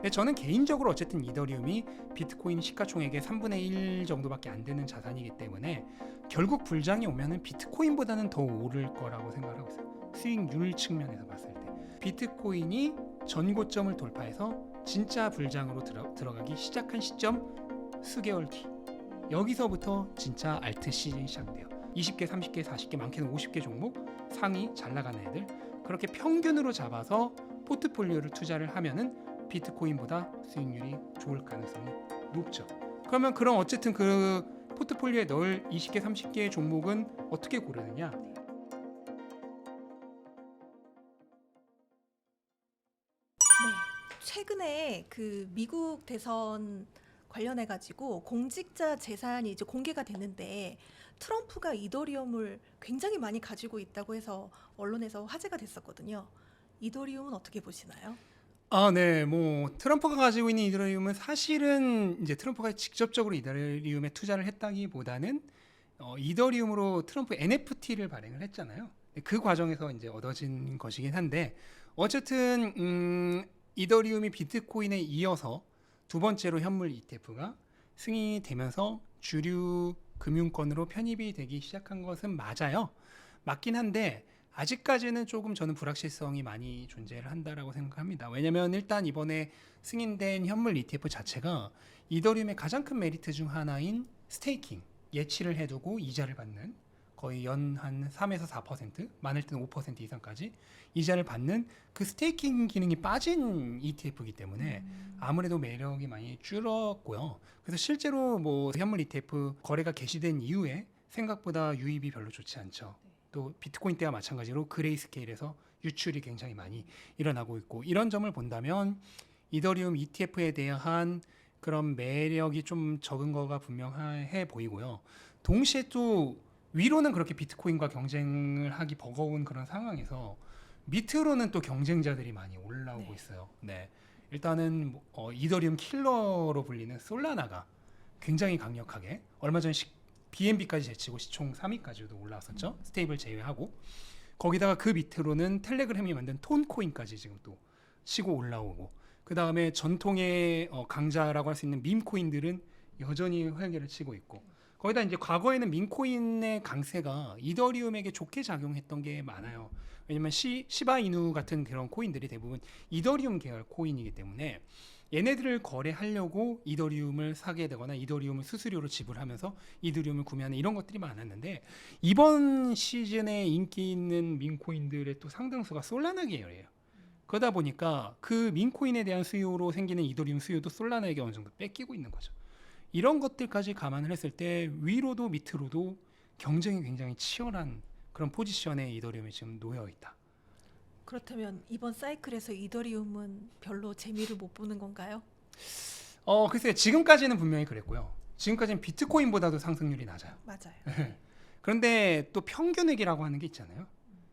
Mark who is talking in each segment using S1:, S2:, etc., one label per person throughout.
S1: 근데 저는 개인적으로 어쨌든 이더리움이 비트코인 시가총액의 3분의 1 정도밖에 안 되는 자산이기 때문에 결국 불장이 오면은 비트코인보다는 더 오를 거라고 생각을 하고 있어요. 수익률 측면에서 봤을 때 비트코인이 전고점을 돌파해서 진짜 불장으로 들어가기 시작한 시점 수개월 뒤, 여기서부터 진짜 알트 시즌이 시작돼요. 20개, 30개, 40개, 많게는 50개 종목 상위 잘 나가는 애들, 그렇게 평균으로 잡아서 포트폴리오를 투자를 하면은 비트코인보다 수익률이 좋을 가능성이 높죠. 그러면 그럼 어쨌든 그 포트폴리오에 넣을 20개, 30개의 종목은 어떻게 고르느냐?
S2: 네, 최근에 그 미국 대선 관련해 가지고 공직자 재산이 이제 공개가 되는데 트럼프가 이더리움을 굉장히 많이 가지고 있다고 해서 언론에서 화제가 됐었거든요. 이더리움은 어떻게 보시나요?
S1: 네, 뭐 트럼프가 가지고 있는 이더리움은 사실은 이제 트럼프가 직접적으로 이더리움에 투자를 했다기보다는 이더리움으로 트럼프 NFT를 발행을 했잖아요. 그 과정에서 이제 얻어진 것이긴 한데 어쨌든 이더리움이 비트코인에 이어서 두 번째로 현물 ETF가 승인이 되면서 주류 금융권으로 편입이 되기 시작한 것은 맞아요. 맞긴 한데 아직까지는 조금 저는 불확실성이 많이 존재를 한다라고 생각합니다. 왜냐면 일단 이번에 승인된 현물 ETF 자체가 이더리움의 가장 큰 메리트 중 하나인 스테이킹, 예치를 해두고 이자를 받는, 거의 연 한 3에서 4%, 많을 때는 5% 이상까지 이자를 받는 그 스테이킹 기능이 빠진 ETF이기 때문에 아무래도 매력이 많이 줄었고요. 그래서 실제로 뭐 현물 ETF 거래가 개시된 이후에 생각보다 유입이 별로 좋지 않죠. 또 비트코인 때와 마찬가지로 그레이스케일에서 유출이 굉장히 많이 일어나고 있고, 이런 점을 본다면 이더리움 ETF에 대한 그런 매력이 좀 적은 거가 분명해 보이고요. 동시에 또 위로는 그렇게 비트코인과 경쟁을 하기 버거운 그런 상황에서 밑으로는 또 경쟁자들이 많이 올라오고 있어요. 네. 일단은 이더리움 킬러로 불리는 솔라나가 굉장히 강력하게 얼마 전에 BNB까지 제치고 시총 3위까지도 올라왔었죠. 스테이블 제외하고. 거기다가 그 밑으로는 텔레그램이 만든 톤코인까지 지금 또 치고 올라오고, 그 다음에 전통의 강자라고 할 수 있는 밈코인들은 여전히 활개를 치고 있고, 거기다 이제 과거에는 밈코인의 강세가 이더리움에게 좋게 작용했던 게 많아요. 왜냐면 시바이누 같은 그런 코인들이 대부분 이더리움 계열 코인이기 때문에 얘네들을 거래하려고 이더리움을 사게 되거나 이더리움을 수수료로 지불하면서 이더리움을 구매하는 이런 것들이 많았는데, 이번 시즌에 인기 있는 밈코인들의 또 상당수가 솔라나 계열이에요. 그러다 보니까 그 밈코인에 대한 수요로 생기는 이더리움 수요도 솔라나에게 어느 정도 뺏기고 있는 거죠. 이런 것들까지 감안을 했을 때 위로도 밑으로도 경쟁이 굉장히 치열한 그런 포지션에 이더리움이 지금 놓여 있다.
S2: 그렇다면 이번 사이클에서 이더리움은 별로 재미를 못 보는 건가요?
S1: 글쎄요. 지금까지는 분명히 그랬고요. 지금까지는 비트코인보다도 상승률이 낮아요.
S2: 맞아요.
S1: 그런데 또 평균액이라고 하는 게 있잖아요.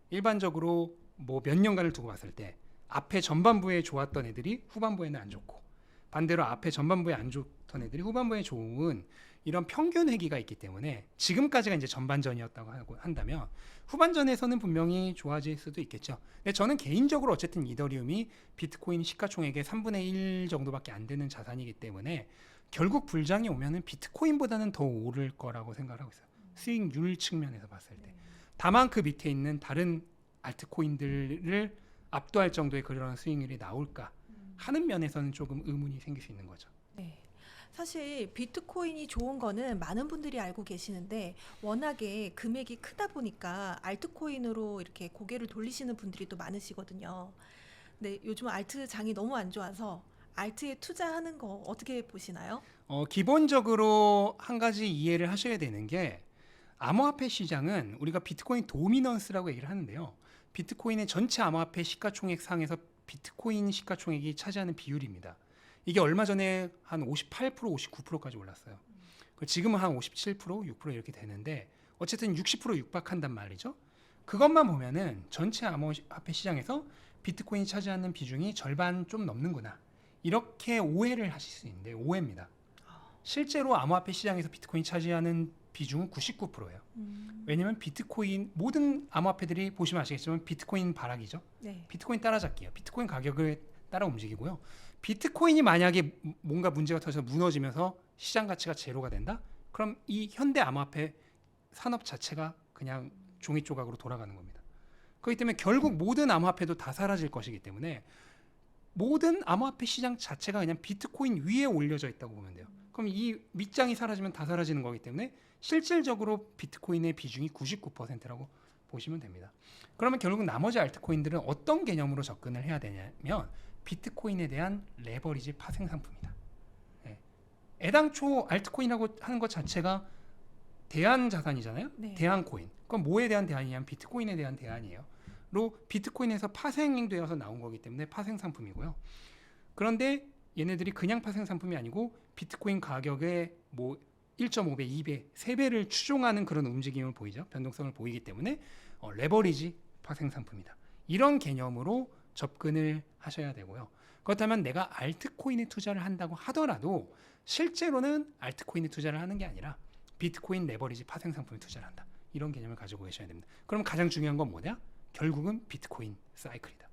S1: 일반적으로 뭐 몇 년간을 두고 봤을 때 앞에 전반부에 좋았던 애들이 후반부에는 안 좋고, 반대로 앞에 전반부에 안 좋던 애들이 후반부에 좋은 이런 평균 회기가 있기 때문에 지금까지가 이제 전반전이었다고 한다면 후반전에서는 분명히 좋아질 수도 있겠죠. 근데 저는 개인적으로 어쨌든 이더리움이 비트코인 시가총액의 3분의 1 정도밖에 안 되는 자산이기 때문에 결국 불장이 오면은 비트코인보다는 더 오를 거라고 생각을 하고 있어요. 수익률 측면에서 봤을 때. 다만 그 밑에 있는 다른 알트코인들을 압도할 정도의 그런 수익률이 나올까 하는 면에서는 조금 의문이 생길 수 있는 거죠.
S2: 네. 사실 비트코인이 좋은 거는 많은 분들이 알고 계시는데 워낙에 금액이 크다 보니까 알트코인으로 이렇게 고개를 돌리시는 분들이 또 많으시거든요. 근데 요즘 알트 장이 너무 안 좋아서 알트에 투자하는 거 어떻게 보시나요?
S1: 기본적으로 한 가지 이해를 하셔야 되는 게, 암호화폐 시장은 우리가 비트코인 도미넌스라고 얘기를 하는데요. 비트코인의 전체 암호화폐 시가총액 상에서 비트코인 시가총액이 차지하는 비율입니다. 이게 얼마 전에 한 58%, 59%까지 올랐어요. 지금은 한 57%, 6% 이렇게 되는데 어쨌든 60% 육박한단 말이죠. 그것만 보면은 전체 암호화폐 시장에서 비트코인이 차지하는 비중이 절반 좀 넘는구나, 이렇게 오해를 하실 수 있는데 오해입니다. 실제로 암호화폐 시장에서 비트코인이 차지하는 비중은 99%예요. 왜냐면 비트코인 모든 암호화폐들이 보시면 아시겠지만 비트코인 바라기죠.
S2: 네.
S1: 비트코인 따라잡기예요. 비트코인 가격을 따라 움직이고요. 비트코인이 만약에 뭔가 문제가 터져서 무너지면서 시장 가치가 제로가 된다? 그럼 이 현대 암호화폐 산업 자체가 그냥 종이 조각으로 돌아가는 겁니다. 그렇기 때문에 결국 모든 암호화폐도 다 사라질 것이기 때문에 모든 암호화폐 시장 자체가 그냥 비트코인 위에 올려져 있다고 보면 돼요. 그럼 이 밑장이 사라지면 다 사라지는 거기 때문에 실질적으로 비트코인의 비중이 99%라고 보시면 됩니다. 그러면 결국 나머지 알트코인들은 어떤 개념으로 접근을 해야 되냐면 비트코인에 대한 레버리지 파생 상품이다. 예. 애당초 알트코인이라고 하는 것 자체가 대안 자산이잖아요.
S2: 네.
S1: 대안 코인. 그럼 뭐에 대한 대안이냐면 비트코인에 대한 대안이에요. 로 비트코인에서 파생되어서 나온 거기 때문에 파생 상품이고요. 그런데 얘네들이 그냥 파생 상품이 아니고 비트코인 가격의 뭐 1.5배, 2배, 3배를 추종하는 그런 움직임을 보이죠. 변동성을 보이기 때문에 레버리지 파생 상품이다. 이런 개념으로 접근을 하셔야 되고요. 그렇다면 내가 알트코인에 투자를 한다고 하더라도 실제로는 알트코인에 투자를 하는 게 아니라 비트코인 레버리지 파생 상품에 투자를 한다. 이런 개념을 가지고 계셔야 됩니다. 그럼 가장 중요한 건 뭐냐? 결국은 비트코인 사이클이다.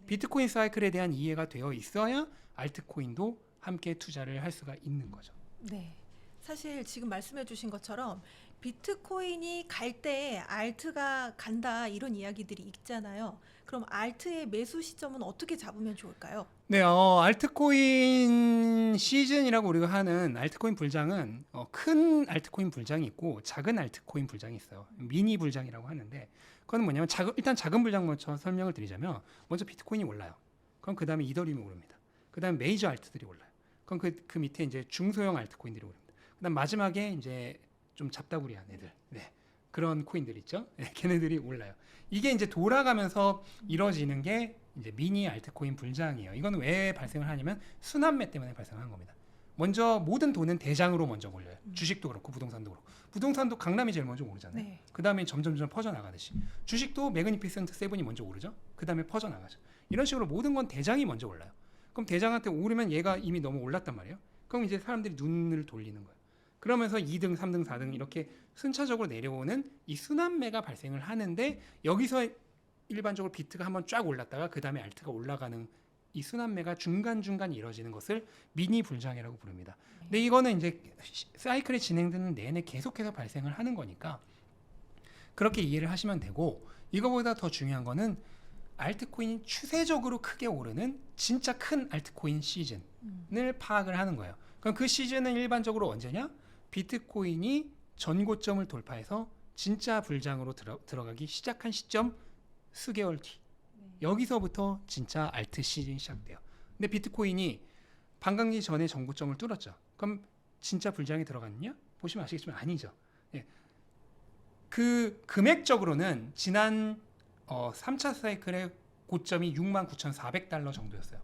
S1: 비트코인 사이클에 대한 이해가 되어 있어야 알트코인도 함께 투자를 할 수가 있는 거죠.
S2: 네. 사실 지금 말씀해 주신 것처럼 비트코인이 갈 때 알트가 간다 이런 이야기들이 있잖아요. 그럼 알트의 매수 시점은 어떻게 잡으면 좋을까요?
S1: 네, 알트코인 시즌이라고 우리가 하는 알트코인 불장은 큰 알트코인 불장이 있고 작은 알트코인 불장이 있어요. 미니 불장이라고 하는데 그건 뭐냐면 일단 작은 불장 먼저 설명을 드리자면 먼저 비트코인이 올라요. 그럼 그 다음에 이더리움이 오릅니다. 그 다음에 메이저 알트들이 올라요. 그럼 그 밑에 이제 중소형 알트코인들이 오릅니다. 그 다음 마지막에 이제 좀 잡다구리한 애들, 네, 그런 코인들 있죠. 네, 걔네들이 올라요. 이게 이제 돌아가면서 이루어지는 게 이제 미니 알트코인 불장이에요. 이건 왜 발생을 하냐면 순환매 때문에 발생한 겁니다. 먼저 모든 돈은 대장으로 먼저 몰려요. 주식도 그렇고 부동산도 그렇고. 부동산도 강남이 제일 먼저 오르잖아요.
S2: 네.
S1: 그 다음에 점점 퍼져나가듯이. 주식도 매그니피센트 세븐이 먼저 오르죠. 그 다음에 퍼져나가죠. 이런 식으로 모든 건 대장이 먼저 올라요. 그럼 대장한테 오르면 얘가 이미 너무 올랐단 말이에요. 그럼 이제 사람들이 눈을 돌리는 거예요. 그러면서 2등, 3등, 4등 이렇게 순차적으로 내려오는 이 순환매가 발생을 하는데 여기서 일반적으로 비트가 한번 쫙 올랐다가 그 다음에 알트가 올라가는 이 순환매가 중간중간 이루어지는 것을 미니 불장이라고 부릅니다. 근데 이거는 이제 사이클이 진행되는 내내 계속해서 발생을 하는 거니까 그렇게 이해를 하시면 되고 이거보다 더 중요한 거는 알트코인이 추세적으로 크게 오르는 진짜 큰 알트코인 시즌을 파악을 하는 거예요. 그럼 그 시즌은 일반적으로 언제냐? 비트코인이 전고점을 돌파해서 진짜 불장으로 들어가기 시작한 시점 수개월 뒤. 여기서부터 진짜 알트 시즌이 시작돼요. 근데 비트코인이 반감기 전에 전고점을 뚫었죠. 그럼 진짜 불장이 들어갔냐? 보시면 아시겠지만 아니죠. 예. 그 금액적으로는 지난 3차 사이클의 고점이 69,400달러 정도였어요.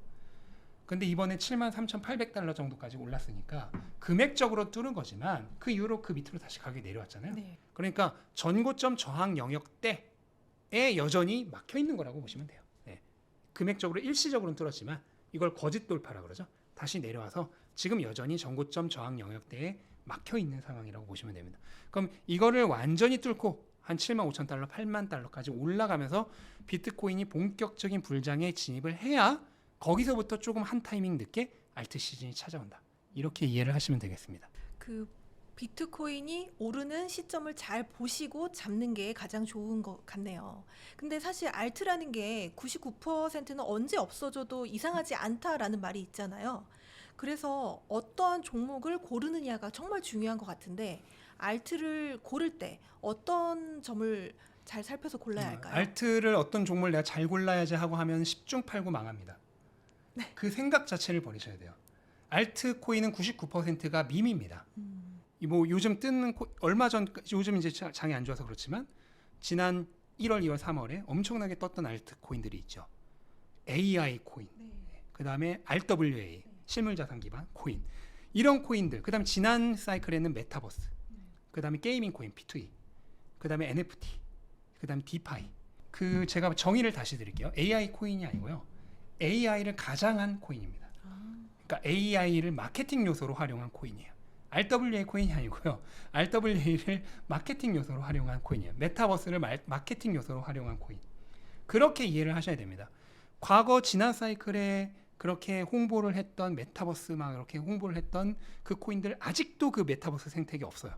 S1: 근데 이번에 73,800달러 정도까지 올랐으니까 금액적으로 뚫은 거지만 그 이후로 그 밑으로 다시 가격이 내려왔잖아요.
S2: 네.
S1: 그러니까 전고점 저항 영역대에 여전히 막혀 있는 거라고 보시면 돼요. 네. 금액적으로 일시적으로는 뚫었지만 이걸 거짓 돌파라 그러죠. 다시 내려와서 지금 여전히 전고점 저항 영역대에 막혀 있는 상황이라고 보시면 됩니다. 그럼 이거를 완전히 뚫고 한 75,000달러, 8만 달러까지 올라가면서 비트코인이 본격적인 불장에 진입을 해야 거기서부터 조금 한 타이밍 늦게 알트 시즌이 찾아온다. 이렇게 이해를 하시면 되겠습니다.
S2: 그 비트코인이 오르는 시점을 잘 보시고 잡는 게 가장 좋은 것 같네요. 근데 사실 알트라는 게 99%는 언제 없어져도 이상하지 않다라는 말이 있잖아요. 그래서 어떠한 종목을 고르느냐가 정말 중요한 것 같은데 알트를 고를 때 어떤 점을 잘 살펴서 골라야 할까요?
S1: 알트를 어떤 종목을 내가 잘 골라야지 하고 하면 10중 8구 망합니다. 그 생각 자체를 버리셔야 돼요. 알트 코인은 99%가 밈입니다. 뭐 요즘 뜨는 얼마 전 요즘 이제 장이 안 좋아서 그렇지만 지난 1월, 2월, 3월에 엄청나게 떴던 알트 코인들이 있죠. AI 코인, 그다음에 RWA 실물 자산 기반 코인 이런 코인들. 그다음에 지난 사이클에는 메타버스, 그다음에 게이밍 코인 P2E, 그다음에 NFT, 그다음에 디파이. 그 제가 정의를 다시 드릴게요. AI 코인이 아니고요. AI를 가장한 코인입니다. 그러니까 AI를 마케팅 요소로 활용한 코인이에요. RWA 코인이 아니고요. RWA를 마케팅 요소로 활용한 코인이에요. 메타버스를 마케팅 요소로 활용한 코인. 그렇게 이해를 하셔야 됩니다. 과거 지난 사이클에 그렇게 홍보를 했던 메타버스 막 이렇게 홍보를 했던 그 코인들 아직도 그 메타버스 생태계 없어요.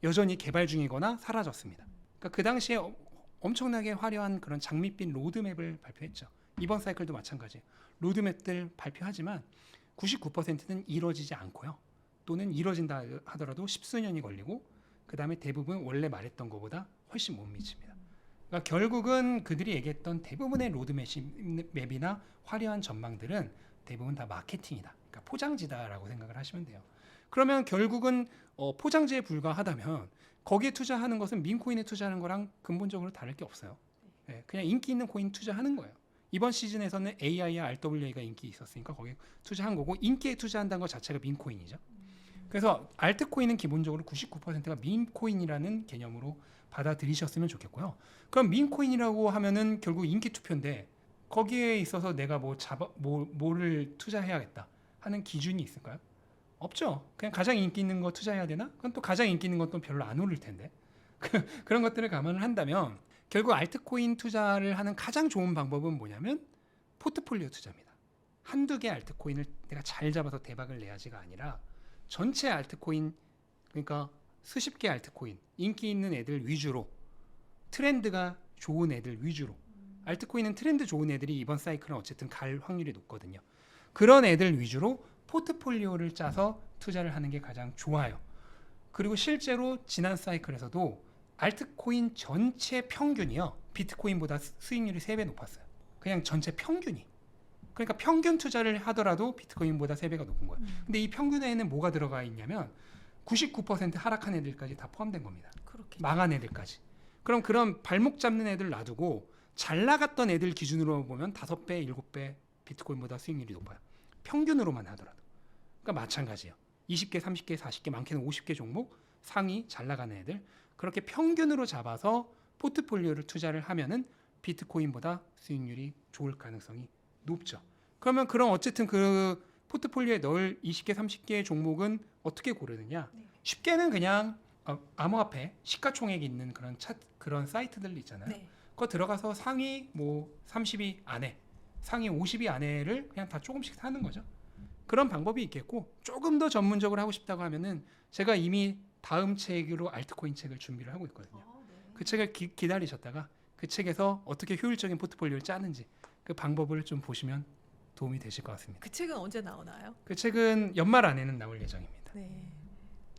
S1: 여전히 개발 중이거나 사라졌습니다. 그러니까 그 당시에 엄청나게 화려한 그런 장밋빛 로드맵을 발표했죠. 이번 사이클도 마찬가지예요. 로드맵들 발표하지만 99%는 이루어지지 않고요. 또는 이루어진다 하더라도 십수년이 걸리고 그 다음에 대부분 원래 말했던 것보다 훨씬 못 미칩니다. 그러니까 결국은 그들이 얘기했던 대부분의 로드맵이나 화려한 전망들은 대부분 다 마케팅이다. 그러니까 포장지다라고 생각을 하시면 돼요. 그러면 결국은 포장지에 불과하다면 거기에 투자하는 것은 민코인에 투자하는 거랑 근본적으로 다를 게 없어요. 네, 그냥 인기 있는 코인 투자하는 거예요. 이번 시즌에서는 AI와 RWA가 인기 있었으니까 거기에 투자한 거고 인기에 투자한다는 것 자체가 민코인이죠. 그래서 알트코인은 기본적으로 99%가 민코인이라는 개념으로 받아들이셨으면 좋겠고요. 그럼 민코인이라고 하면은 결국 인기 투표인데 거기에 있어서 내가 뭐를 투자해야겠다 하는 기준이 있을까요? 없죠. 그냥 가장 인기 있는 거 투자해야 되나? 그건 또 가장 인기 있는 것도 별로 안 오를 텐데. 그런 것들을 감안을 한다면 결국 알트코인 투자를 하는 가장 좋은 방법은 뭐냐면 포트폴리오 투자입니다. 한두 개 알트코인을 내가 잘 잡아서 대박을 내야지가 아니라 전체 알트코인, 그러니까 수십 개 알트코인, 인기 있는 애들 위주로, 트렌드가 좋은 애들 위주로. 알트코인은 트렌드 좋은 애들이 이번 사이클은 어쨌든 갈 확률이 높거든요. 그런 애들 위주로 포트폴리오를 짜서 투자를 하는 게 가장 좋아요. 그리고 실제로 지난 사이클에서도 알트코인 전체 평균이요, 비트코인보다 수익률이 3배 높았어요. 그냥 전체 평균이. 그러니까 평균 투자를 하더라도 비트코인보다 3배가 높은 거예요. 근데 이 평균에는 뭐가 들어가 있냐면 99% 하락한 애들까지 다 포함된 겁니다.
S2: 그렇게
S1: 망한 애들까지. 그럼 그런 발목 잡는 애들 놔두고 잘 나갔던 애들 기준으로 보면 5배, 7배 비트코인보다 수익률이 높아요. 평균으로만 하더라도. 그러니까 마찬가지예요. 20개, 30개, 40개, 많게는 50개 종목 상위 잘 나가는 애들 그렇게 평균으로 잡아서 포트폴리오를 투자를 하면은 비트코인보다 수익률이 좋을 가능성이 높죠. 그러면 어쨌든 그 포트폴리오에 넣을 20개, 30개의 종목은 어떻게 고르느냐?
S2: 네.
S1: 쉽게는 그냥 암호화폐 시가총액 있는 그런 사이트들 있잖아요.
S2: 네.
S1: 그거 들어가서 상위 30위 안에, 상위 50위 안에를 그냥 다 조금씩 사는 거죠. 그런 방법이 있겠고 조금 더 전문적으로 하고 싶다고 하면은 제가 이미 다음 책으로 알트코인 책을 준비를 하고 있거든요.
S2: 네.
S1: 그 책을 기다리셨다가 그 책에서 어떻게 효율적인 포트폴리오를 짜는지 그 방법을 좀 보시면 도움이 되실 것 같습니다.
S2: 그 책은 언제 나오나요?
S1: 그 책은 연말 안에는 나올 예정입니다.
S2: 네.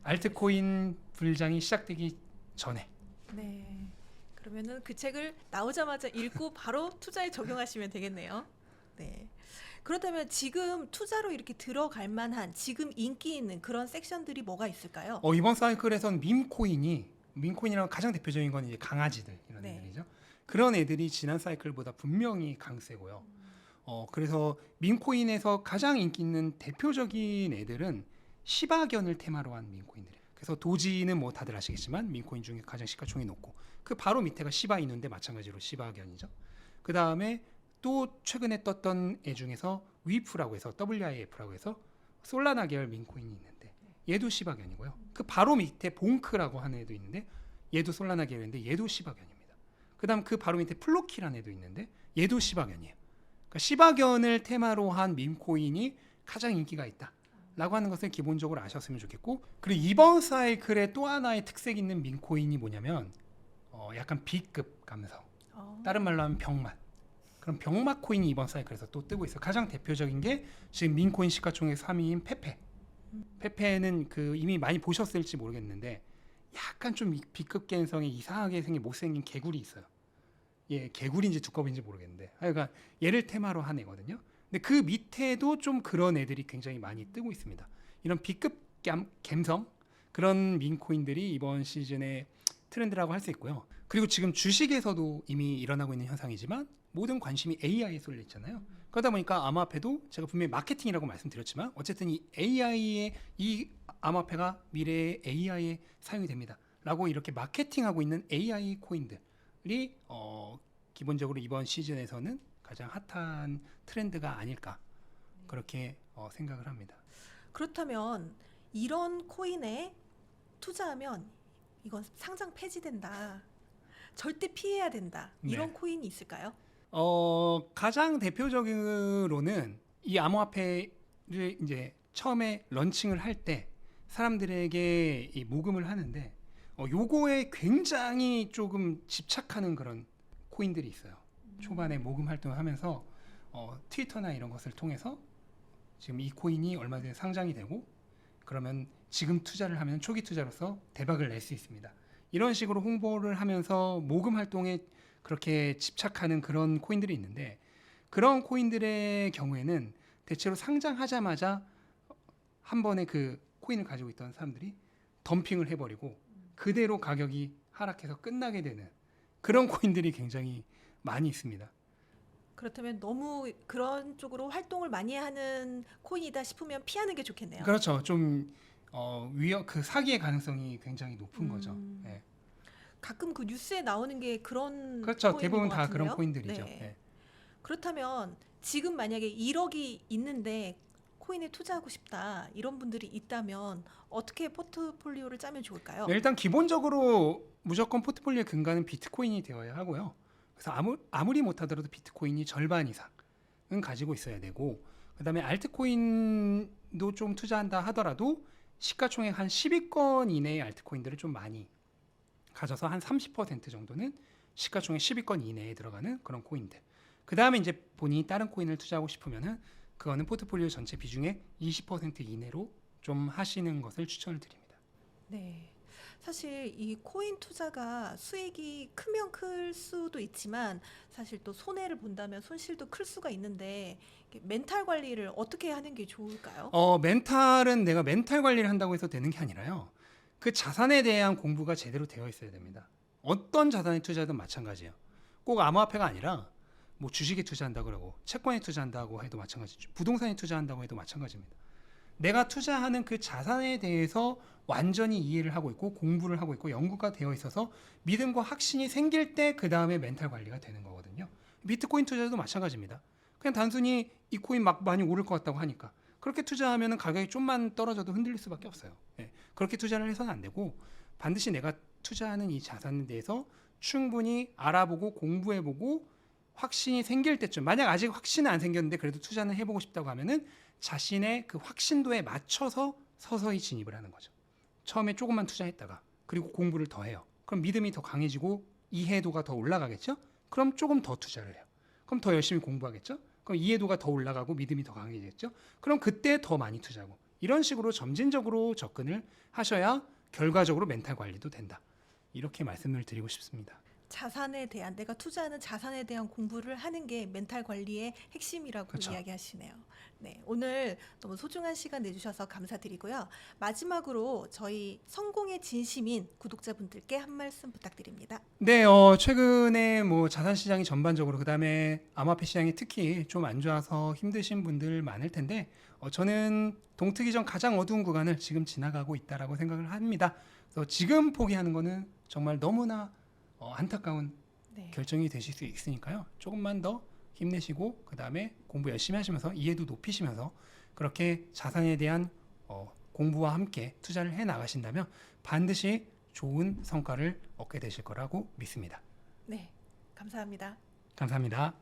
S1: 알트코인 불장이 시작되기 전에.
S2: 네. 그러면은 그 책을 나오자마자 읽고 바로 투자에 적용하시면 되겠네요. 네. 그렇다면 지금 투자로 이렇게 들어갈 만한 지금 인기 있는 그런 섹션들이 뭐가 있을까요?
S1: 이번 사이클에선 민코인이랑 가장 대표적인 건 이제 강아지들 이런
S2: 네.
S1: 애들이죠. 그런 애들이 지난 사이클보다 분명히 강세고요. 그래서 민코인에서 가장 인기 있는 대표적인 애들은 시바견을 테마로 한 민코인들이에요. 그래서 도지는 뭐 다들 아시겠지만 민코인 중에 가장 시가총액이 높고 그 바로 밑에가 시바이누인데 마찬가지로 시바견이죠. 그 다음에 또 최근에 떴던 애 중에서 위프라고 해서 WIF라고 해서 솔라나 계열 민코인이 있는데 얘도 시바견이고요. 그 바로 밑에 봉크라고 하는 애도 있는데 얘도 솔라나 계열인데 얘도 시바견입니다. 그 다음 그 바로 밑에 플로키라는 애도 있는데 얘도 시바견이에요. 그러니까 시바견을 테마로 한 밈코인이 가장 인기가 있다 라고 하는 것을 기본적으로 아셨으면 좋겠고, 그리고 이번 사이클에 또 하나의 특색 있는 밈코인이 뭐냐면 약간 B급 감성, 다른 말로 하면 병맛. 그럼 병맛 코인이 이번 사이클에서 또 뜨고 있어요. 가장 대표적인 게 지금 민코인 시가총액 3위인 페페. 페페는 그 이미 많이 보셨을지 모르겠는데 약간 좀 B급 감성에 이상하게 생긴 못생긴 개구리 있어요. 예, 개구리인지 두꺼비인지 모르겠는데 그러니까 얘를 테마로 한 애거든요. 근데 그 밑에도 좀 그런 애들이 굉장히 많이 뜨고 있습니다. 이런 B급 감성 그런 민코인들이 이번 시즌의 트렌드라고 할 수 있고요. 그리고 지금 주식에서도 이미 일어나고 있는 현상이지만 모든 관심이 AI에 쏠려 있잖아요. 그러다 보니까 암호화폐도 제가 분명히 마케팅이라고 말씀드렸지만 어쨌든 이 AI의 이 암호화폐가 미래의 AI에 사용이 됩니다 라고 이렇게 마케팅하고 있는 AI 코인들이 기본적으로 이번 시즌에서는 가장 핫한 트렌드가 아닐까 그렇게 생각을 합니다.
S2: 그렇다면 이런 코인에 투자하면 이건 상장 폐지된다. 절대 피해야 된다. 이런
S1: 네.
S2: 코인이 있을까요?
S1: 가장 대표적으로는 이 암호화폐를 이제 처음에 런칭을 할 때 사람들에게 이 모금을 하는데 요거에 굉장히 조금 집착하는 그런 코인들이 있어요. 초반에 모금 활동을 하면서 트위터나 이런 것을 통해서 지금 이 코인이 얼마 전에 상장이 되고 그러면 지금 투자를 하면 초기 투자로서 대박을 낼 수 있습니다. 이런 식으로 홍보를 하면서 모금 활동에 그렇게 집착하는 그런 코인들이 있는데 그런 코인들의 경우에는 대체로 상장하자마자 한 번에 그 코인을 가지고 있던 사람들이 덤핑을 해버리고 그대로 가격이 하락해서 끝나게 되는 그런 코인들이 굉장히 많이 있습니다.
S2: 그렇다면 너무 그런 쪽으로 활동을 많이 하는 코인이다 싶으면 피하는 게 좋겠네요.
S1: 그렇죠. 좀 그 사기의 가능성이 굉장히 높은 거죠. 네.
S2: 가끔 그 뉴스에 나오는 게 그런
S1: 그렇죠.
S2: 코인인
S1: 대부분
S2: 것
S1: 다 그런
S2: 같은데요?
S1: 코인들이죠.
S2: 네.
S1: 네.
S2: 그렇다면 지금 만약에 1억이 있는데 코인에 투자하고 싶다 이런 분들이 있다면 어떻게 포트폴리오를 짜면 좋을까요?
S1: 네, 일단 기본적으로 무조건 포트폴리오의 근간은 비트코인이 되어야 하고요. 그래서 아무리 못하더라도 비트코인이 절반 이상은 가지고 있어야 되고 그다음에 알트코인도 좀 투자한다 하더라도 시가총액 한 10위권 이내의 알트코인들을 좀 많이 가져서 한 30% 정도는 시가총액 10위권 이내에 들어가는 그런 코인들. 그 다음에 이제 본인이 다른 코인을 투자하고 싶으면은 그거는 포트폴리오 전체 비중의 20% 이내로 좀 하시는 것을 추천을 드립니다.
S2: 네. 사실 이 코인 투자가 수익이 크면 클 수도 있지만 사실 또 손해를 본다면 손실도 클 수가 있는데 이렇게 멘탈 관리를 어떻게 하는 게 좋을까요?
S1: 멘탈은 내가 멘탈 관리를 한다고 해서 되는 게 아니라요. 그 자산에 대한 공부가 제대로 되어 있어야 됩니다. 어떤 자산에 투자든 마찬가지예요. 꼭 암호화폐가 아니라 뭐 주식에 투자한다고 그러고 채권에 투자한다고 해도 마찬가지죠. 부동산에 투자한다고 해도 마찬가지입니다. 내가 투자하는 그 자산에 대해서 완전히 이해를 하고 있고 공부를 하고 있고 연구가 되어 있어서 믿음과 확신이 생길 때 그 다음에 멘탈 관리가 되는 거거든요. 비트코인 투자도 마찬가지입니다. 그냥 단순히 이 코인 막 많이 오를 것 같다고 하니까 그렇게 투자하면 가격이 좀만 떨어져도 흔들릴 수밖에 없어요. 예, 그렇게 투자를 해서는 안 되고 반드시 내가 투자하는 이 자산에 대해서 충분히 알아보고 공부해보고 확신이 생길 때쯤 만약 아직 확신은 안 생겼는데 그래도 투자는 해보고 싶다고 하면은 자신의 그 확신도에 맞춰서 서서히 진입을 하는 거죠. 처음에 조금만 투자했다가 그리고 공부를 더 해요. 그럼 믿음이 더 강해지고 이해도가 더 올라가겠죠? 그럼 조금 더 투자를 해요. 그럼 더 열심히 공부하겠죠? 그럼 이해도가 더 올라가고 믿음이 더 강해지겠죠? 그럼 그때 더 많이 투자하고 이런 식으로 점진적으로 접근을 하셔야 결과적으로 멘탈 관리도 된다. 이렇게 말씀을 드리고 싶습니다.
S2: 자산에 대한 내가 투자하는 자산에 대한 공부를 하는 게 멘탈 관리의 핵심이라고
S1: 그렇죠.
S2: 이야기하시네요. 네, 오늘 너무 소중한 시간 내주셔서 감사드리고요. 마지막으로 저희 성공의 진심인 구독자분들께 한 말씀 부탁드립니다.
S1: 네, 최근에 뭐 자산 시장이 전반적으로 그다음에 암호화폐 시장이 특히 좀 안 좋아서 힘드신 분들 많을 텐데 저는 동트기 전 가장 어두운 구간을 지금 지나가고 있다라고 생각을 합니다. 그래서 지금 포기하는 거는 정말 너무나 안타까운
S2: 네.
S1: 결정이 되실 수 있으니까요. 조금만 더 힘내시고 그다음에 공부 열심히 하시면서 이해도 높이시면서 그렇게 자산에 대한 공부와 함께 투자를 해 나가신다면 반드시 좋은 성과를 얻게 되실 거라고 믿습니다.
S2: 네, 감사합니다.
S1: 감사합니다.